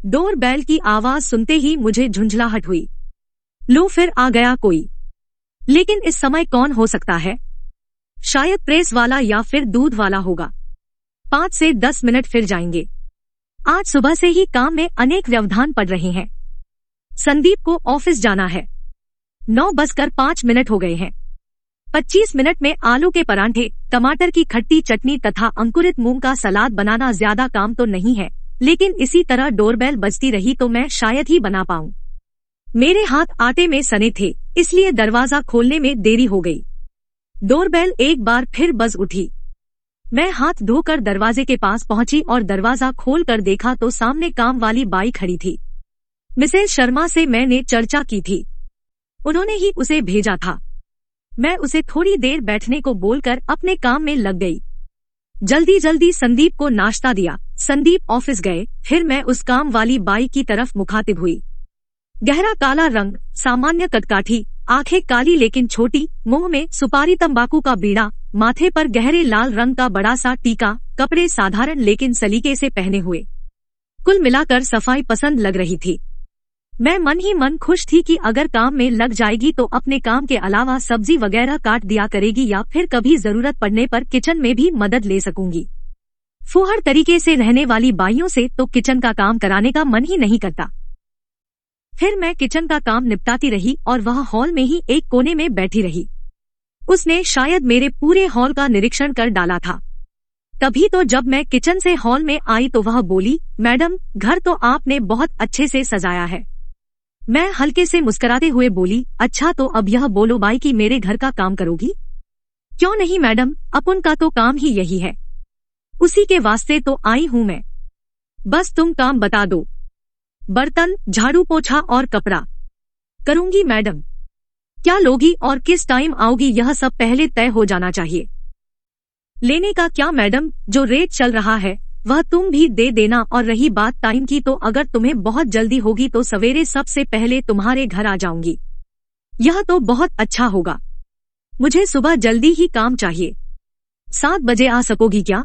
Door bell की आवाज सुनते ही मुझे झुंझलाहट हुई। लो, फिर आ गया कोई। लेकिन इस समय कौन हो सकता है? शायद प्रेस वाला या फिर दूध वाला होगा। 5 से 10 मिनट फिर जाएंगे। आज सुबह से ही काम में अनेक व्यवधान पड़ रहे हैं। संदीप को ऑफिस जाना है। 9:05 हो गए हैं। 25 मिनट में आलू के परांठे, टमाटर की खट्टी चटनी तथा अंकुरित मूंग का सलाद बनाना ज्यादा काम तो नहीं है, लेकिन इसी तरह डोरबेल बजती रही तो मैं शायद ही बना पाऊं। मेरे हाथ आटे में सने थे, इसलिए दरवाजा खोलने में देरी हो गई। डोरबेल एक बार फिर बज उठी। मैं हाथ धोकर दरवाजे के पास पहुंची और दरवाजा खोलकर देखा तो सामने काम वाली बाई खड़ी थी। मिसेज शर्मा से मैंने चर्चा की थी, उन्होंने ही उसे भेजा था। मैं उसे थोड़ी देर बैठने को बोलकर अपने काम में लग गई। जल्दी जल्दी संदीप को नाश्ता दिया। संदीप ऑफिस गए, फिर मैं उस काम वाली बाई की तरफ मुखातिब हुई। गहरा काला रंग, सामान्य कदकाठी, आंखें काली लेकिन छोटी, मुंह में सुपारी तंबाकू का बीड़ा, माथे पर गहरे लाल रंग का बड़ा सा टीका, कपड़े साधारण लेकिन सलीके से पहने हुए। कुल मिलाकर सफाई पसंद लग रही थी। मैं मन ही मन खुश थी कि अगर काम में लग जाएगी तो अपने काम के अलावा सब्जी वगैरह काट दिया करेगी या फिर कभी जरूरत पड़ने पर किचन में भी मदद ले सकूंगी। फूहड़ तरीके से रहने वाली बाइयों से तो किचन का काम कराने का मन ही नहीं करता। फिर मैं किचन का काम निपटाती रही और वह हॉल में ही एक कोने में बैठी रही। उसने शायद मेरे पूरे हॉल का निरीक्षण कर डाला था। तभी तो जब मैं किचन से हॉल में आई तो वह बोली, मैडम, घर तो आपने बहुत अच्छे से सजाया है। मैं हल्के से मुस्कुराते हुए बोली, अच्छा तो अब यह बोलो बाई कि मेरे घर का काम करोगी? क्यों नहीं मैडम, अपन का तो काम ही यही है, उसी के वास्ते तो आई हूँ मैं। बस तुम काम बता दो। बर्तन, झाड़ू पोछा और कपड़ा। करूंगी मैडम। क्या लोगी और किस टाइम आओगी यह सब पहले तय हो जाना चाहिए। लेने का क्या मैडम, जो रेट चल रहा है वह तुम भी दे देना, और रही बात टाइम की तो अगर तुम्हें बहुत जल्दी होगी तो सवेरे सबसे पहले तुम्हारे घर आ जाऊंगी। यह तो बहुत अच्छा होगा। मुझे सुबह जल्दी ही काम चाहिए। 7 बजे आ सकोगी क्या?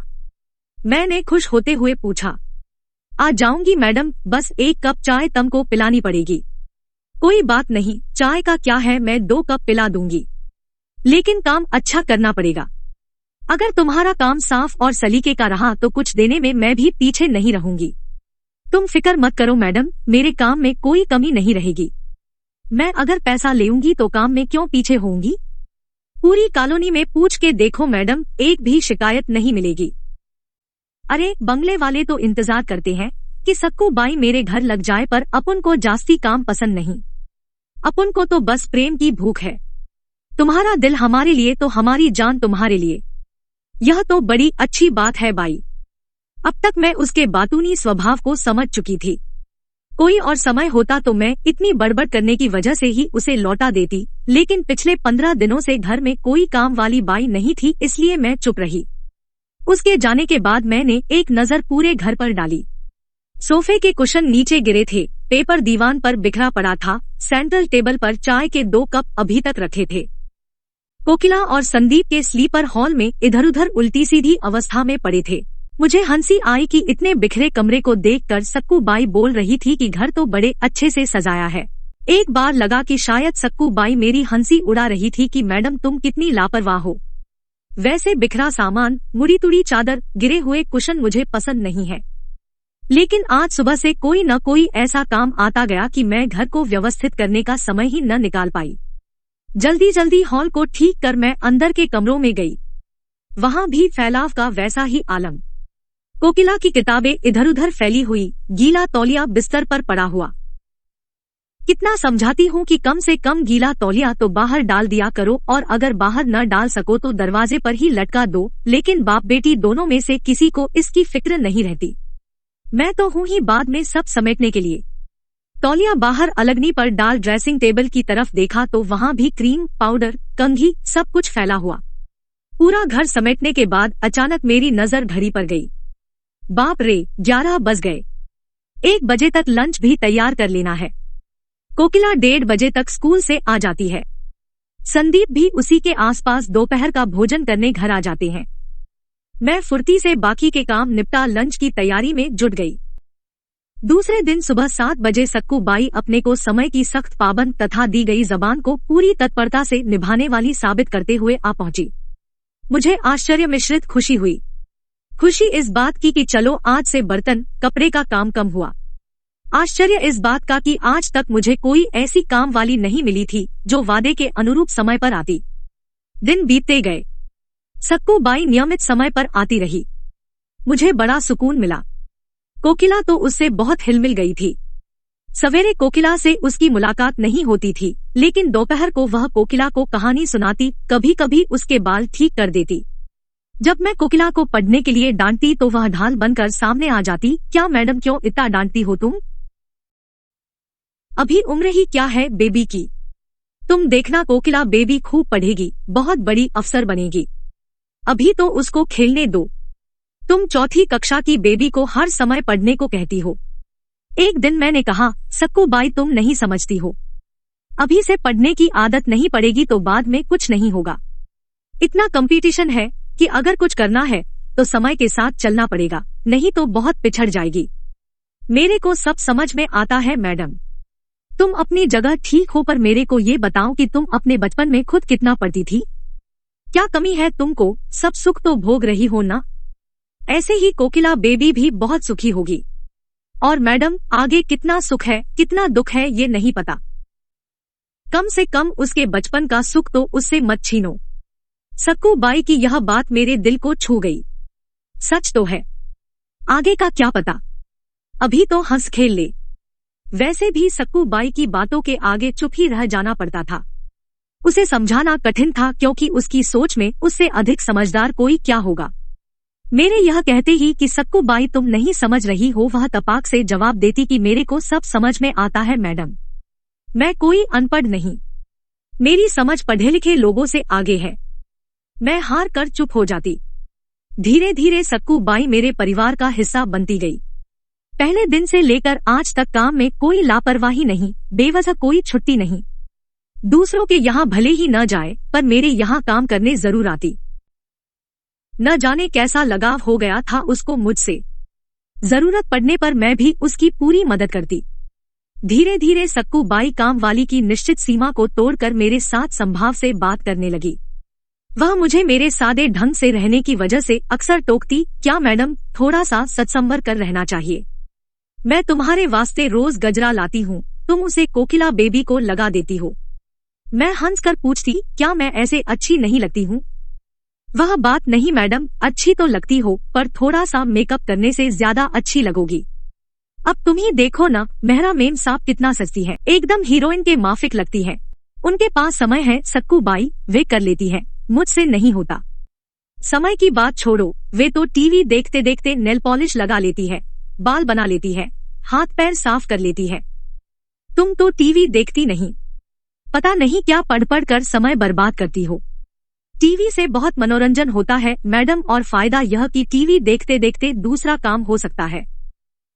मैंने खुश होते हुए पूछा। आ जाऊंगी मैडम, बस 1 कप चाय तुमको पिलानी पड़ेगी। कोई बात नहीं, चाय का क्या है, मैं 2 कप पिला दूंगी, लेकिन काम अच्छा करना पड़ेगा। अगर तुम्हारा काम साफ और सलीके का रहा तो कुछ देने में मैं भी पीछे नहीं रहूंगी। तुम फिक्र मत करो मैडम, मेरे काम में कोई कमी नहीं रहेगी। मैं अगर पैसा लेऊंगी तो काम में क्यों पीछे होऊंगी। पूरी कॉलोनी में पूछ के देखो मैडम, एक भी शिकायत नहीं मिलेगी। अरे बंगले वाले तो इंतजार करते हैं कि सक्कू बाई मेरे घर लग जाए, पर अपन को जास्ती काम पसंद नहीं। अपन को तो बस प्रेम की भूख है। तुम्हारा दिल हमारे लिए तो हमारी जान तुम्हारे लिए। यह तो बड़ी अच्छी बात है बाई। अब तक मैं उसके बातूनी स्वभाव को समझ चुकी थी। कोई और समय होता तो मैं इतनी बड़बड़ करने की वजह से ही उसे लौटा देती, लेकिन पिछले 15 दिनों से घर में कोई काम वाली बाई नहीं थी, इसलिए मैं चुप रही। उसके जाने के बाद मैंने एक नजर पूरे घर पर डाली। सोफे के कुशन नीचे गिरे थे, पेपर दीवान पर बिखरा पड़ा था, सेंट्रल टेबल पर चाय के 2 कप अभी तक रखे थे। कोकिला और संदीप के स्लीपर हॉल में इधर उधर उल्टी सीधी अवस्था में पड़े थे। मुझे हंसी आई कि इतने बिखरे कमरे को देखकर सक्कू बाई बोल रही थी कि घर तो बड़े अच्छे से सजाया है। एक बार लगा कि शायद सक्कू बाई मेरी हंसी उड़ा रही थी कि मैडम तुम कितनी लापरवाह हो। वैसे बिखरा सामान, मुड़ी तुड़ी चादर, गिरे हुए कुशन मुझे पसंद नहीं है, लेकिन आज सुबह से कोई न कोई ऐसा काम आता गया कि मैं घर को व्यवस्थित करने का समय ही न निकाल पाई। जल्दी जल्दी हॉल को ठीक कर मैं अंदर के कमरों में गई। वहां भी फैलाव का वैसा ही आलम। कोकिला की किताबें इधर उधर फैली हुई, गीला तौलिया बिस्तर पर पड़ा हुआ। कितना समझाती हूँ कि कम से कम गीला तौलिया तो बाहर डाल दिया करो, और अगर बाहर न डाल सको तो दरवाजे पर ही लटका दो, लेकिन बाप बेटी दोनों में से किसी को इसकी फिक्र नहीं रहती। मैं तो हूँ ही बाद में सब समेटने के लिए। तौलिया बाहर अलगनी पर डाल ड्रेसिंग टेबल की तरफ देखा तो वहां भी क्रीम, पाउडर, कंघी सब कुछ फैला हुआ। पूरा घर समेटने के बाद अचानक मेरी नजर घड़ी पर गई। बाप रे, 11 बज गए। 1 बजे तक लंच भी तैयार कर लेना है। कोकिला 1:30 बजे तक स्कूल से आ जाती है। संदीप भी उसी के आसपास दोपहर का भोजन करने घर आ जाते हैं। मैं फुर्ती से बाकी के काम निपटा लंच की तैयारी में जुट गई। दूसरे दिन सुबह 7 बजे सक्कू बाई अपने को समय की सख्त पाबंद तथा दी गई जबान को पूरी तत्परता से निभाने वाली साबित करते हुए आ पहुंची। मुझे आश्चर्य मिश्रित खुशी हुई। खुशी इस बात की कि चलो आज से बर्तन कपड़े का काम कम हुआ। आश्चर्य इस बात का कि आज तक मुझे कोई ऐसी काम वाली नहीं मिली थी जो वादे के अनुरूप समय पर आती। दिन बीतते गए। सक्कू बाई नियमित समय पर आती रही। मुझे बड़ा सुकून मिला। कोकिला तो उससे बहुत हिलमिल गई थी। सवेरे कोकिला से उसकी मुलाकात नहीं होती थी, लेकिन दोपहर को वह कोकिला को कहानी सुनाती, कभी कभी उसके बाल ठीक कर देती। जब मैं कोकिला को पढ़ने के लिए डांटती तो वह ढाल बनकर सामने आ जाती। क्या मैडम क्यों इतना डांटती हो तुम? अभी उम्र ही क्या है बेबी की। तुम देखना कोकिला बेबी खूब पढ़ेगी, बहुत बड़ी अफसर बनेगी। अभी तो उसको खेलने दो। तुम चौथी कक्षा की बेबी को हर समय पढ़ने को कहती हो। एक दिन मैंने कहा, सक्कू बाई तुम नहीं समझती हो। अभी से पढ़ने की आदत नहीं पड़ेगी तो बाद में कुछ नहीं होगा। इतना कंपटीशन है कि अगर कुछ करना है तो समय के साथ चलना पड़ेगा, नहीं तो बहुत पिछड़ जाएगी। मेरे को सब समझ में आता है मैडम। तुम अपनी जगह ठीक हो, पर मेरे को ये बताओ कि तुम अपने बचपन में खुद कितना पढ़ती थी? क्या कमी है तुमको? सब सुख तो भोग रही हो ना। ऐसे ही कोकिला बेबी भी बहुत सुखी होगी। और मैडम आगे कितना सुख है कितना दुख है ये नहीं पता। कम से कम उसके बचपन का सुख तो उससे मत छीनो। सक्कू बाई की यह बात मेरे दिल को छू गई। सच तो है, आगे का क्या पता, अभी तो हंस खेल ले। वैसे भी सक्कू बाई की बातों के आगे चुप ही रह जाना पड़ता था। उसे समझाना कठिन था क्योंकि उसकी सोच में उससे अधिक समझदार कोई क्या होगा। मेरे यह कहते ही कि सक्कू बाई तुम नहीं समझ रही हो, वह तपाक से जवाब देती कि मेरे को सब समझ में आता है मैडम। मैं कोई अनपढ़ नहीं, मेरी समझ पढ़े लिखे लोगों से आगे है। मैं हार कर चुप हो जाती। धीरे धीरे सक्कू बाई मेरे परिवार का हिस्सा बनती गई। पहले दिन से लेकर आज तक काम में कोई लापरवाही नहीं, बेवजह कोई छुट्टी नहीं। दूसरों के यहाँ भले ही न जाए पर मेरे यहाँ काम करने जरूर आती। न जाने कैसा लगाव हो गया था उसको मुझसे। जरूरत पड़ने पर मैं भी उसकी पूरी मदद करती। धीरे धीरे सक्कू बाई काम वाली की निश्चित सीमा को तोड़कर मेरे साथ संभाव से बात करने लगी। वह मुझे मेरे सादे ढंग से रहने की वजह से अक्सर टोकती, क्या मैडम थोड़ा सा सत्संबर कर रहना चाहिए। मैं तुम्हारे वास्ते रोज गजरा लाती हूँ, तुम उसे कोकिला बेबी को लगा देती हो। मैं हंस कर पूछती, क्या मैं ऐसे अच्छी नहीं लगती हूँ? वह बात नहीं मैडम, अच्छी तो लगती हो पर थोड़ा सा मेकअप करने से ज्यादा अच्छी लगोगी। अब तुम ही देखो ना, मेहरा मेम साहब कितना सस्ती है, एकदम हीरोइन के माफिक लगती है। उनके पास समय है सक्कू बाई, वे कर लेती है, मुझसे नहीं होता। समय की बात छोड़ो, वे तो टीवी देखते देखते नेल पॉलिश लगा लेती है, बाल बना लेती है, हाथ पैर साफ कर लेती है। तुम तो टीवी देखती नहीं, पता नहीं क्या पढ़ पढ़ कर समय बर्बाद करती हो। टीवी से बहुत मनोरंजन होता है मैडम, और फायदा यह कि टीवी देखते देखते दूसरा काम हो सकता है।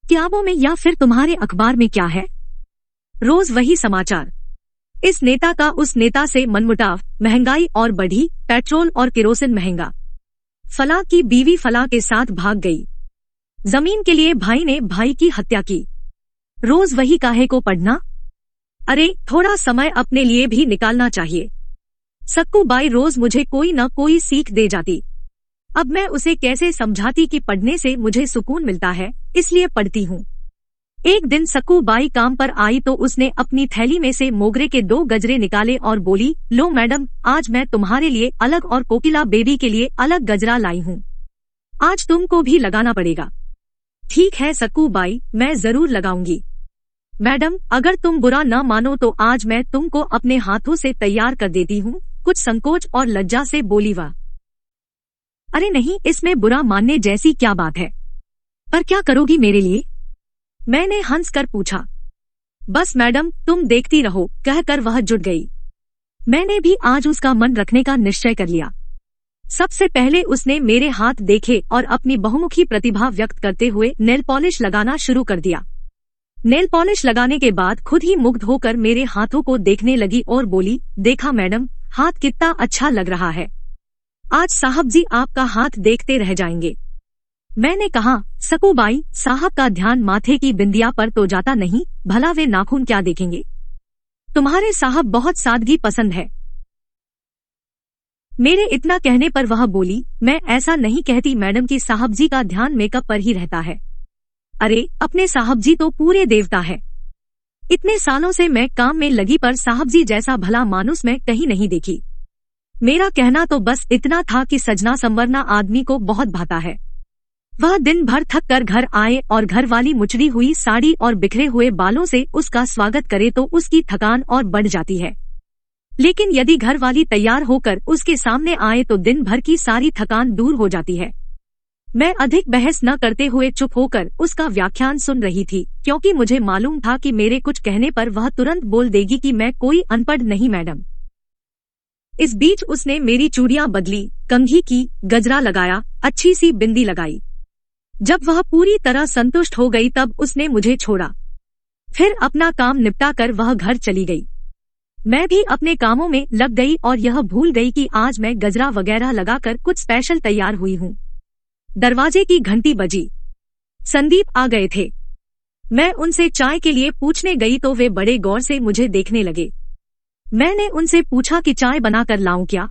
किताबों में या फिर तुम्हारे अखबार में क्या है? रोज वही समाचार। इस नेता का उस नेता से मनमुटाव, महंगाई और बढ़ी, पेट्रोल और केरोसिन महंगा, फला की बीवी फला के साथ भाग गई, जमीन के लिए भाई ने भाई की हत्या की। रोज वही काहे को पढ़ना? अरे थोड़ा समय अपने लिए भी निकालना चाहिए। सक्कू बाई रोज मुझे कोई न कोई सीख दे जाती। अब मैं उसे कैसे समझाती कि पढ़ने से मुझे सुकून मिलता है, इसलिए पढ़ती हूँ। एक दिन सक्कू बाई काम पर आई तो उसने अपनी थैली में से मोगरे के 2 गजरे निकाले और बोली, लो मैडम, आज मैं तुम्हारे लिए अलग और कोकिला बेबी के लिए अलग गजरा लाई हूँ। आज तुमको भी लगाना पड़ेगा। ठीक है सक्कू बाई, मैं जरूर लगाऊंगी। मैडम अगर तुम बुरा न मानो तो आज मैं तुमको अपने हाथों से तैयार कर देती हूँ। कुछ संकोच और लज्जा से बोली वह। अरे नहीं, इसमें बुरा मानने जैसी क्या बात है, पर क्या करोगी मेरे लिए? मैंने हंस कर पूछा। बस मैडम तुम देखती रहो, कहकर वह जुट गई। मैंने भी आज उसका मन रखने का निश्चय कर लिया। सबसे पहले उसने मेरे हाथ देखे और अपनी बहुमुखी प्रतिभा व्यक्त करते हुए नेल पॉलिश लगाना शुरू कर दिया। नेल पॉलिश लगाने के बाद खुद ही मुग्ध होकर मेरे हाथों को देखने लगी और बोली, देखा मैडम, हाथ कितना अच्छा लग रहा है। आज साहब जी आपका हाथ देखते रह जाएंगे। मैंने कहा, सकूबाई साहब का ध्यान माथे की बिंदिया पर तो जाता नहीं, भला वे नाखून क्या देखेंगे। तुम्हारे साहब बहुत सादगी पसंद है। मेरे इतना कहने पर वह बोली, मैं ऐसा नहीं कहती मैडम कि साहब जी का ध्यान मेकअप पर ही रहता है। अरे अपने साहब जी तो पूरे देवता है। इतने सालों से मैं काम में लगी पर साहब जी जैसा भला मानुस मैं कहीं नहीं देखी। मेरा कहना तो बस इतना था कि सजना संवरना आदमी को बहुत भाता है। वह दिन भर थक कर घर आए और घर वाली मुचड़ी हुई साड़ी और बिखरे हुए बालों से उसका स्वागत करे तो उसकी थकान और बढ़ जाती है, लेकिन यदि घर वाली तैयार होकर उसके सामने आए तो दिन भर की सारी थकान दूर हो जाती है। मैं अधिक बहस न करते हुए चुप होकर उसका व्याख्यान सुन रही थी, क्योंकि मुझे मालूम था कि मेरे कुछ कहने पर वह तुरंत बोल देगी कि मैं कोई अनपढ़ नहीं मैडम। इस बीच उसने मेरी चूड़ियां बदली, कंघी की, गजरा लगाया, अच्छी सी बिंदी लगाई। जब वह पूरी तरह संतुष्ट हो गई तब उसने मुझे छोड़ा। फिर अपना काम निपटा कर वह घर चली गई। मैं भी अपने कामों में लग गई और यह भूल गई कि आज मैं गजरा वगैरह लगाकर कुछ स्पेशल तैयार हुई हूँ। दरवाजे की घंटी बजी। संदीप आ गए थे। मैं उनसे चाय के लिए पूछने गई तो वे बड़े गौर से मुझे देखने लगे। मैंने उनसे पूछा कि चाय बनाकर लाऊं क्या,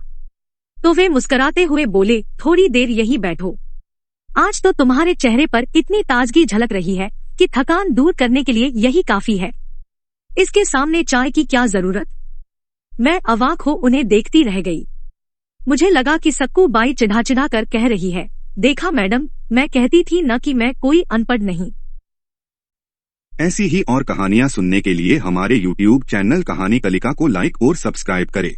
तो वे मुस्कुराते हुए बोले, थोड़ी देर यहीं बैठो। आज तो तुम्हारे चेहरे पर इतनी ताजगी झलक रही है कि थकान दूर करने के लिए यही काफी है। इसके सामने चाय की क्या जरूरत। मैं अवाक हो उन्हें देखती रह गई। मुझे लगा कि सक्कू बाई चिढ़ा चिढ़ा कर कह रही है, देखा मैडम, मैं कहती थी न कि मैं कोई अनपढ़ नहीं। ऐसी ही और कहानियाँ सुनने के लिए हमारे YouTube चैनल कहानी कलिका को लाइक और सब्सक्राइब करें।